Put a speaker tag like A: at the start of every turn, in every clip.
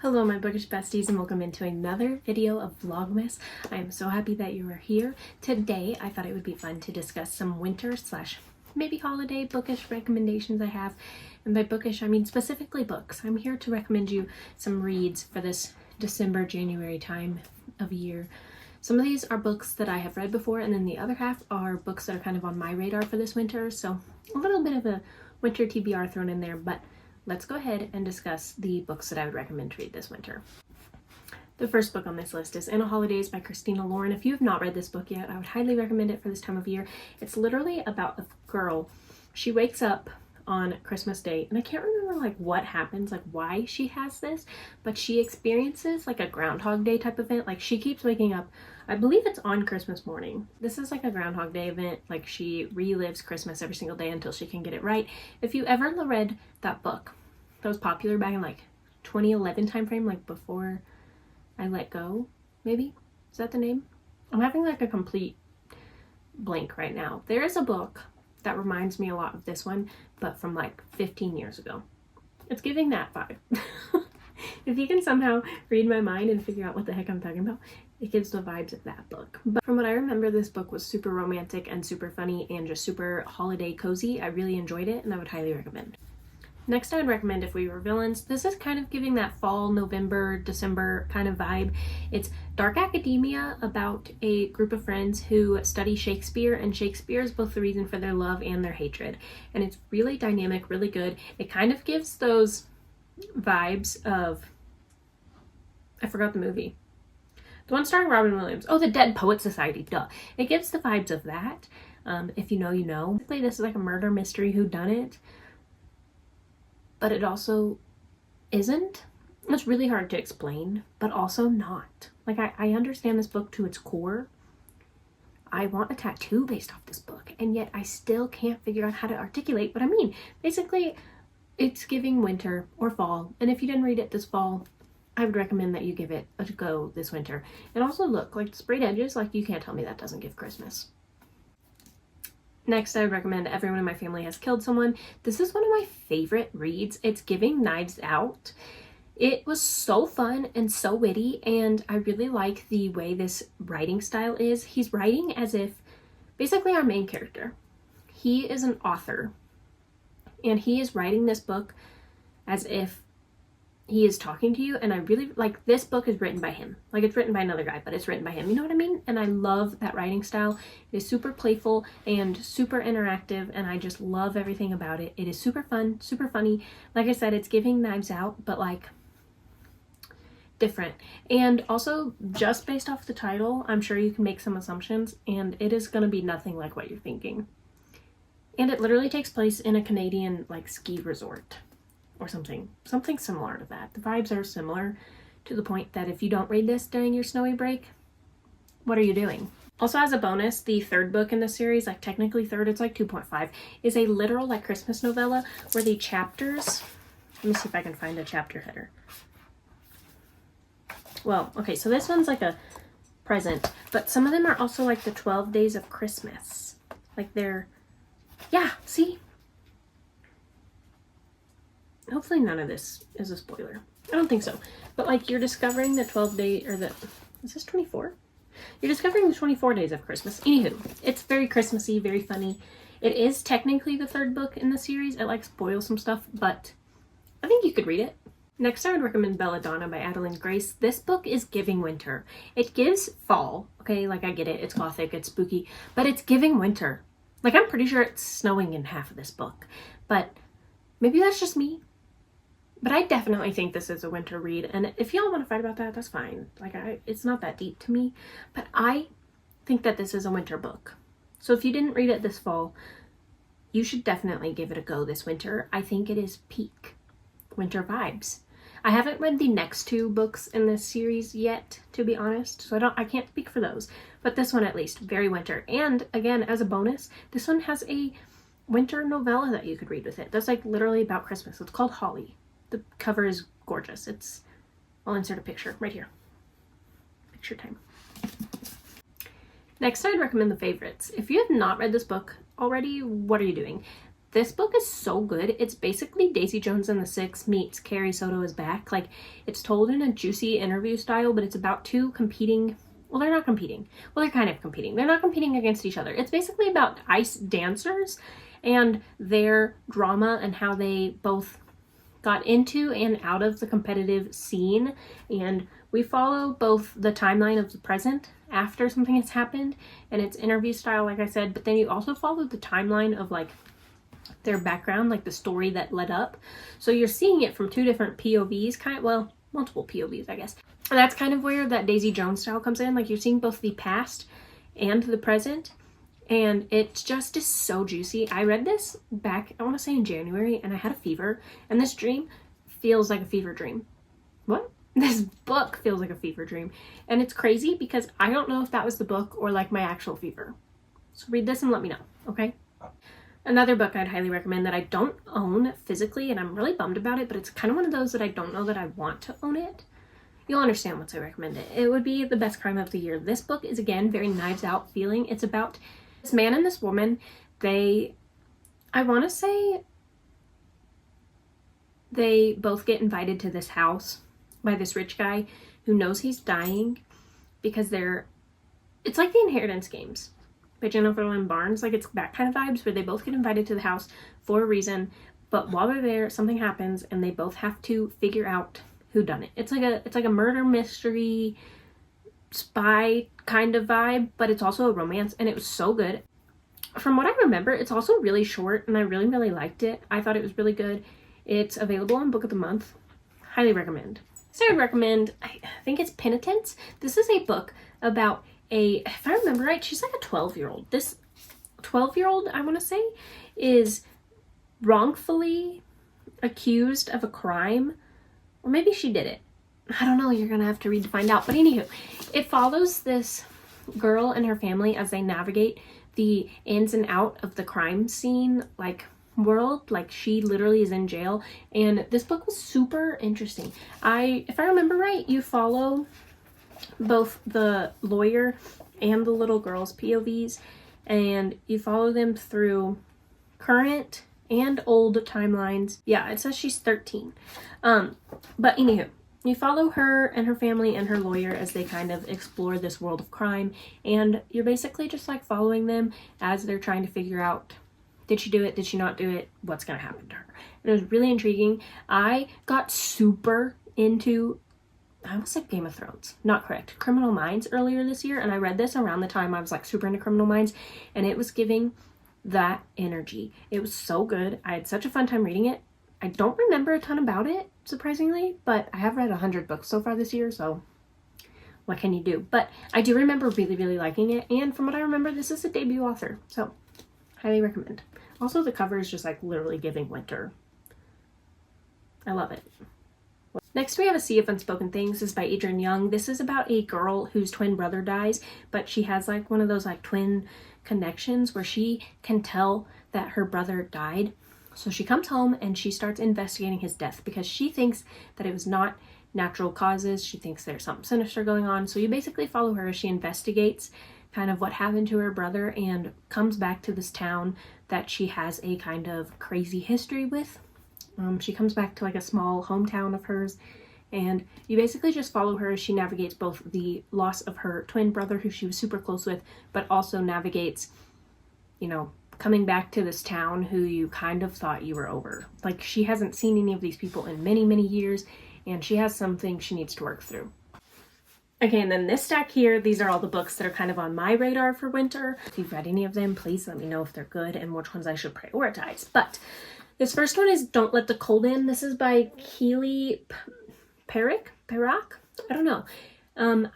A: Hello my bookish besties and welcome into another video of Vlogmas. I am so happy that you are here. Today I thought it would be fun to discuss some winter slash maybe holiday bookish recommendations I have. And by bookish I mean specifically books. I'm here to recommend you some reads for this December, January time of year. Some of these are books that I have read before, and then the other half are books that are kind of on my radar for this winter. So a little bit of a winter TBR thrown in there, but let's go ahead and discuss the books that I would recommend to read this winter. The first book on this list is In a Holidays by Christina Lauren. If you have not read this book yet, I would highly recommend it for this time of year. It's literally about a girl. She wakes up on Christmas Day, and I can't remember like what happens, like why she has this, but she experiences like a Groundhog Day type event. Like she keeps waking up, I believe it's on Christmas morning. This is like a Groundhog Day event. Like she relives Christmas every single day until she can get it right. If you ever read that book that was popular back in like 2011 time frame, like before I Let Go, maybe? Is that the name? I'm having like a complete blank right now. There is a book that reminds me a lot of this one, but from like 15 years ago. It's giving that vibe. If you can somehow read my mind and figure out what the heck I'm talking about, it gives the vibes of that book. But from what I remember, this book was super romantic and super funny and just super holiday cozy. I really enjoyed it and I would highly recommend. Next, I would recommend If We Were Villains. This is kind of giving that fall, November, December kind of vibe. It's dark academia about a group of friends who study Shakespeare, and Shakespeare is both the reason for their love and their hatred. And it's really dynamic, really good. It kind of gives those vibes of, I forgot the movie. The one starring Robin Williams. Oh, The Dead Poets Society, duh. It gives the vibes of that. If you know, you know. This is like a murder mystery whodunit. But it also isn't. It's really hard to explain, but also not. Like, I understand this book to its core. I want a tattoo based off this book, and yet I still can't figure out how to articulate what I mean. Basically, it's giving winter or fall, and if you didn't read it this fall, I would recommend that you give it a go this winter. And also look, like sprayed edges, like you can't tell me that doesn't give Christmas. Next, I would recommend Everyone in My Family Has Killed Someone. This is one of my favorite reads. It's giving Knives Out. It was so fun and so witty, and I really like the way this writing style is. He's writing as if, basically our main character, he is an author, and he is writing this book as if he is talking to you, and I really like this book is written by him. Like it's written by another guy, but it's written by him. You know what I mean? And I love that writing style. It is super playful and super interactive, and I just love everything about it. It is super fun, super funny. Like I said, it's giving Knives Out, but like different. And also just based off the title, I'm sure you can make some assumptions, and it is going to be nothing like what you're thinking. And it literally takes place in a Canadian like ski resort. Or something similar to that. The vibes are similar to the point that if you don't read this during your snowy break, what are you doing? Also, as a bonus, the third book in the series, like technically third, it's like 2.5, is a literal like Christmas novella where the chapters, let me see if I can find a chapter header. Well, okay, so this one's like a present, but some of them are also like the 12 days of Christmas. Like they're, yeah, see? Hopefully none of this is a spoiler. I don't think so. But like you're discovering the 12 day or the, is this 24? You're discovering the 24 days of Christmas. Anywho, it's very Christmassy, very funny. It is technically the third book in the series. It like spoils some stuff, but I think you could read it. Next, I would recommend Belladonna by Adeline Grace. This book is giving winter. It gives fall. Okay, like I get it. It's gothic, it's spooky, but it's giving winter. Like I'm pretty sure it's snowing in half of this book, but maybe that's just me. But I definitely think this is a winter read, and if y'all want to fight about that, that's fine. Like, it's not that deep to me, but I think that this is a winter book. So if you didn't read it this fall, you should definitely give it a go this winter. I think it is peak winter vibes. I haven't read the next two books in this series yet, to be honest, so I can't speak for those. But this one, at least, very winter. And again, as a bonus, this one has a winter novella that you could read with it. That's like literally about Christmas. It's called Holly. The cover is gorgeous. I'll insert a picture right here. Picture time. Next, I'd recommend The Favorites. If you have not read this book already, what are you doing? This book is so good. It's basically Daisy Jones and the Six meets Carrie Soto is Back. Like, it's told in a juicy interview style, but it's about two competing, well, they're not competing. Well, they're kind of competing. They're not competing against each other. It's basically about ice dancers and their drama and how they both got into and out of the competitive scene. And we follow both the timeline of the present after something has happened, and it's interview style, like I said, but then you also follow the timeline of like their background, like the story that led up. So you're seeing it from two different POVs, kind of, well, multiple POVs, I guess. And that's kind of where that Daisy Jones style comes in. Like, you're seeing both the past and the present, and it just is so juicy. I read this back, I want to say in January, and I had a fever, and this dream feels like a fever dream. What? This book feels like a fever dream. And it's crazy because I don't know if that was the book or like my actual fever. So read this and let me know, okay? Another book I'd highly recommend that I don't own physically, and I'm really bummed about it, but it's kind of one of those that I don't know that I want to own it. You'll understand once I recommend it. It would be The Best Crime of the Year. This book is, again, very Knives Out feeling. It's about this man and this woman. I want to say they both get invited to this house by this rich guy who knows he's dying because it's like the Inheritance Games by Jennifer Lynn Barnes. Like, it's that kind of vibes where they both get invited to the house for a reason, but while they're there, something happens and they both have to figure out who done it. It's like a murder mystery spy kind of vibe, but it's also a romance, and it was so good. From what I remember, it's also really short, and I really, really liked it. I thought it was really good. It's available on Book of the Month. Highly recommend. So I would recommend, I think it's Penitence. This is a book about if I remember right, she's like a 12-year-old. This 12-year-old, I want to say, is wrongfully accused of a crime. Or maybe she did it. I don't know. You're going to have to read to find out. But anywho, it follows this girl and her family as they navigate the ins and out of the crime scene, like, world. Like, she literally is in jail. And this book was super interesting. If I remember right, you follow both the lawyer and the little girl's POVs, and you follow them through current and old timelines. Yeah, it says she's 13. But anywho, you follow her and her family and her lawyer as they kind of explore this world of crime, and you're basically just like following them as they're trying to figure out, did she do it? Did she not do it? What's going to happen to her? And it was really intriguing. I got super into, I almost said Game of Thrones. Not correct. Criminal Minds earlier this year, and I read this around the time I was like super into Criminal Minds, and it was giving that energy. It was so good. I had such a fun time reading it. I don't remember a ton about it, surprisingly, but I have read 100 books so far this year, so what can you do? But I do remember really, really liking it, and from what I remember, this is a debut author, so highly recommend. Also, the cover is just like literally giving winter. I love it. Next, we have A Sea of Unspoken Things. This is by Adrienne Young. This is about a girl whose twin brother dies, but she has like one of those like twin connections where she can tell that her brother died. So she comes home and she starts investigating his death because she thinks that it was not natural causes. She thinks there's something sinister going on. So you basically follow her as she investigates kind of what happened to her brother and comes back to this town that she has a kind of crazy history with. She comes back to like a small hometown of hers, and you basically just follow her as she navigates both the loss of her twin brother, who she was super close with, but also navigates, you know, coming back to this town who you kind of thought you were over. Like, she hasn't seen any of these people in many, many years, and she has something she needs to work through. Okay, and then this stack here, these are all the books that are kind of on my radar for winter. If you've read any of them, please let me know if they're good and which ones I should prioritize. But this first one is Don't Let the Cold In. This is by hiiii Parak? I don't know.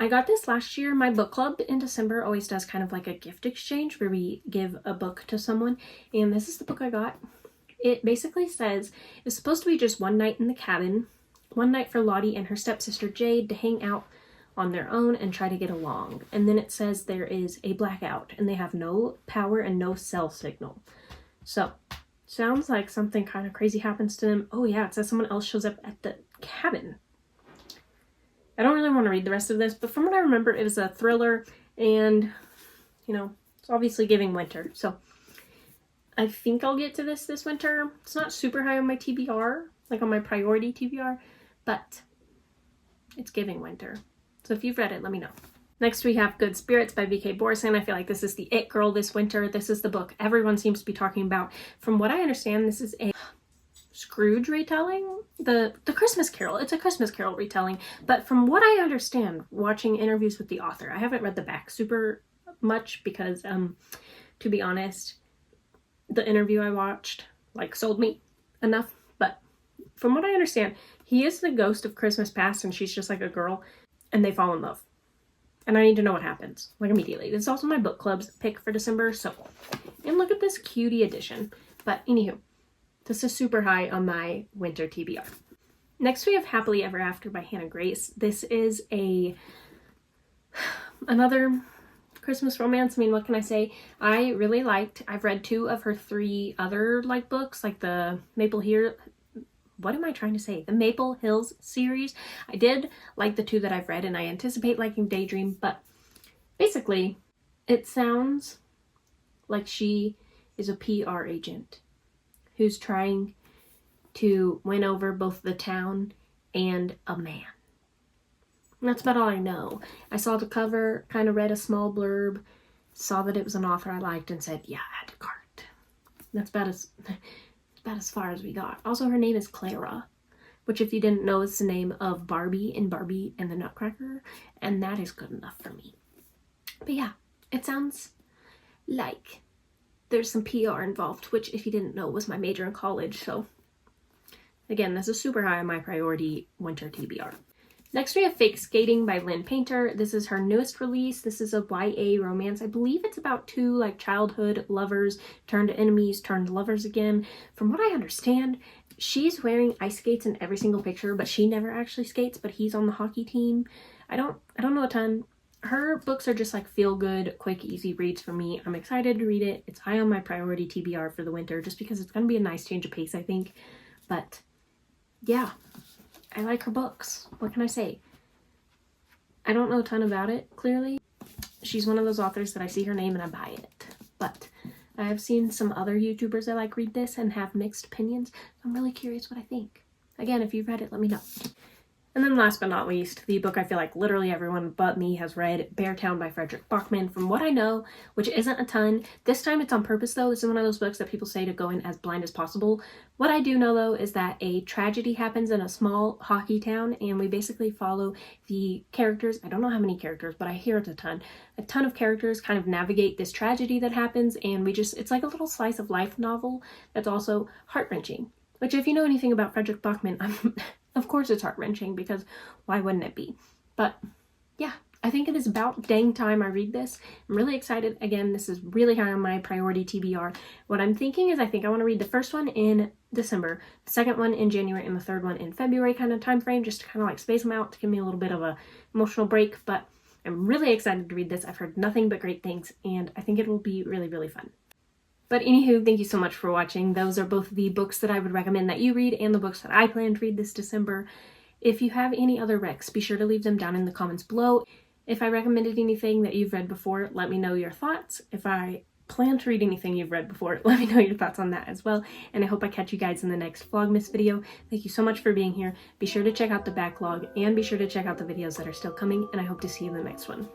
A: I got this last year. My book club in December always does kind of like a gift exchange where we give a book to someone. And this is the book I got. It basically says it's supposed to be just one night in the cabin. One night for Lottie and her stepsister Jade to hang out on their own and try to get along. And then it says there is a blackout and they have no power and no cell signal. So, sounds like something kind of crazy happens to them. Oh yeah, it says someone else shows up at the cabin. I don't really want to read the rest of this, but from what I remember, it was a thriller and, you know, it's obviously giving winter. So I think I'll get to this winter. It's not super high on my TBR, like on my priority TBR, but it's giving winter. So if you've read it, let me know. Next we have Good Spirits by V.K. Borison. I feel like this is the it girl this winter. This is the book everyone seems to be talking about. From what I understand, this is a Scrooge retelling, the Christmas Carol. It's a Christmas Carol retelling, but from what I understand, watching interviews with the author, I haven't read the back super much because, to be honest, the interview I watched like sold me enough. But from what I understand, he is the ghost of Christmas past, and she's just like a girl, and they fall in love. And I need to know what happens, like immediately. This is also my book club's pick for December, so, and look at this cutie edition. But anywho, this is super high on my winter TBR. Next we have Happily Ever After by Hannah Grace. This is another Christmas romance. I mean, what can I say? I really liked, I've read 2 of her 3 other like books, like the Maple Hills series. I did like the 2 that I've read, and I anticipate liking Daydream, but basically it sounds like she is a PR agent who's trying to win over both the town and a man. And that's about all I know. I saw the cover, kind of read a small blurb, saw that it was an author I liked, and said, yeah, add to cart. That's about as far as we got. Also, her name is Clara, which, if you didn't know, is the name of Barbie in Barbie and the Nutcracker, and that is good enough for me. But yeah, it sounds like there's some PR involved, which, if you didn't know, was my major in college. So again, this is super high on my priority winter TBR. Next we have Fake Skating by Lynn Painter. This is her newest release. This is a YA romance. I believe it's about 2 like childhood lovers turned enemies, turned lovers again. From what I understand, she's wearing ice skates in every single picture, but she never actually skates, but he's on the hockey team. I don't know a ton. Her books are just like feel good, quick, easy reads for me. I'm excited to read it. It's high on my priority TBR for the winter just because it's going to be a nice change of pace, I think. But yeah, I like her books. What can I say? I don't know a ton about it, clearly. She's one of those authors that I see her name and I buy it. But I have seen some other YouTubers I like read this and have mixed opinions. I'm really curious what I think. Again, if you've read it, let me know. And then last but not least, the book I feel like literally everyone but me has read, Beartown by Frederick Bachman. From what I know, which isn't a ton, this time it's on purpose though. This is one of those books that people say to go in as blind as possible. What I do know though is that a tragedy happens in a small hockey town, and we basically follow the characters. I don't know how many characters, but I hear it's a ton of characters kind of navigate this tragedy that happens, and it's like a little slice of life novel that's also heart-wrenching. Which, if you know anything about Frederick Bachman, of course it's heart-wrenching, because why wouldn't it be? But yeah, I think it is about dang time I read this. I'm really excited. Again, this is really high on my priority TBR. What I'm thinking is I think I want to read the first one in December, the second one in January, and the third one in February kind of time frame, just to kind of like space them out to give me a little bit of a emotional break. But I'm really excited to read this. I've heard nothing but great things, and I think it will be really, really fun. But anywho, thank you so much for watching. Those are both the books that I would recommend that you read and the books that I plan to read this December. If you have any other recs, be sure to leave them down in the comments below. If I recommended anything that you've read before, let me know your thoughts. If I plan to read anything you've read before, let me know your thoughts on that as well. And I hope I catch you guys in the next Vlogmas video. Thank you so much for being here. Be sure to check out the backlog and be sure to check out the videos that are still coming, and I hope to see you in the next one.